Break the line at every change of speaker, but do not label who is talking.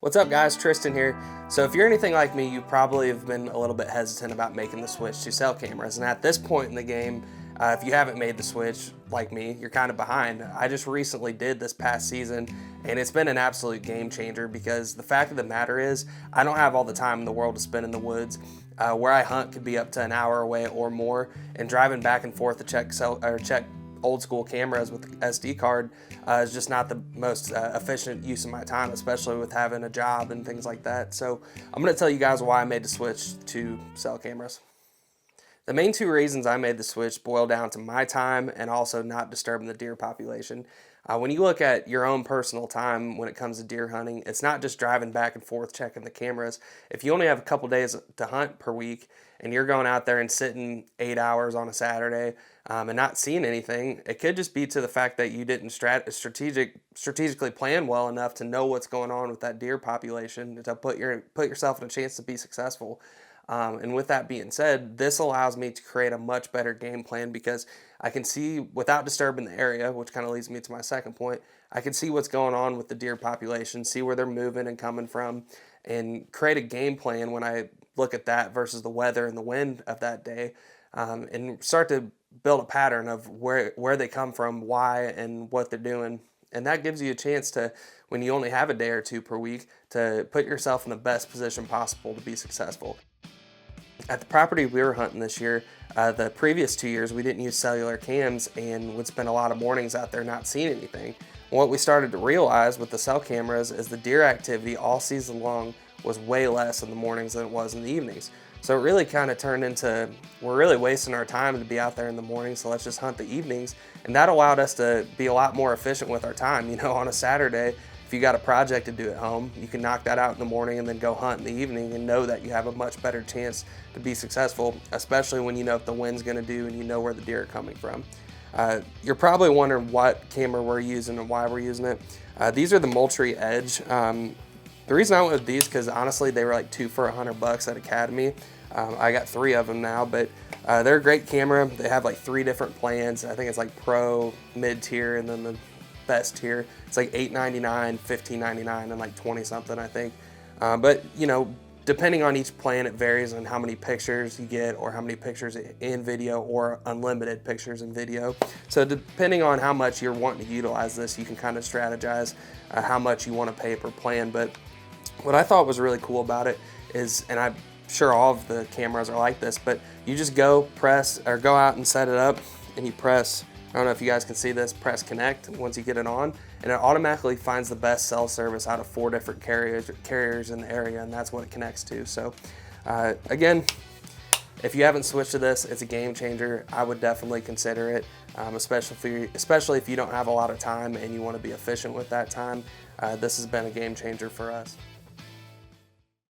What's up guys, Tristan here. So if you're anything like me, you probably have been a little bit hesitant about making the switch to cell cameras. And at this point in the game, if you haven't made the switch like me, you're kind of behind. I just recently did this past season and it's been an absolute game changer because the fact of the matter is I don't have all the time in the world to spend in the woods. Where I hunt could be up to an hour away or more, and driving back and forth to check old school cameras with SD card is just not the most efficient use of my time, especially with having a job and things like that. So I'm going to tell you guys why I made the switch to cell cameras. The main two reasons I made the switch boil down to my time and also not disturbing the deer population. When you look at your own personal time when it comes to deer hunting, it's not just driving back and forth checking the cameras. If you only have a couple days to hunt per week and you're going out there and sitting 8 hours on a Saturday and not seeing anything, it could just be to the fact that you didn't strategically plan well enough to know what's going on with that deer population to put yourself in a chance to be successful. And with that being said, this allows me to create a much better game plan because I can see, without disturbing the area, which kind of leads me to my second point, I can see what's going on with the deer population, see where they're moving and coming from, and create a game plan when I look at that versus the weather and the wind of that day, and start to build a pattern of where they come from, why, and what they're doing. And that gives you a chance to, when you only have a day or two per week, to put yourself in the best position possible to be successful. At the property we were hunting this year, the previous 2 years we didn't use cellular cams and would spend a lot of mornings out there not seeing anything. What we started to realize with the cell cameras is the deer activity all season long was way less in the mornings than it was in the evenings. So it really kind of turned into, we're really wasting our time to be out there in the morning, so let's just hunt the evenings. And that allowed us to be a lot more efficient with our time. You know, on a Saturday, if you got a project to do at home, you can knock that out in the morning and then go hunt in the evening and know that you have a much better chance to be successful, especially when you know what the wind's gonna do and you know where the deer are coming from. You're probably wondering what camera we're using and why we're using it. These are the Moultrie Edge. The reason I went with these, because honestly they were like 2 for $100 at Academy. I got 3 of them now, but they're a great camera. They have like 3 different plans. I think it's like Pro, mid-tier, and then the best tier. It's like $8.99, $15.99, and like 20 something, I think. But you know, depending on each plan, it varies on how many pictures you get or how many pictures in video or unlimited pictures in video. So depending on how much you're wanting to utilize this, you can kind of strategize how much you want to pay per plan. But what I thought was really cool about it is, and I'm sure all of the cameras are like this, but you just go out and set it up and you press, I don't know if you guys can see this, press connect once you get it on, and it automatically finds the best cell service out of 4 different carriers in the area, and that's what it connects to. So again, if you haven't switched to this, it's a game changer. I would definitely consider it, especially if you don't have a lot of time and you want to be efficient with that time. This has been a game changer for us.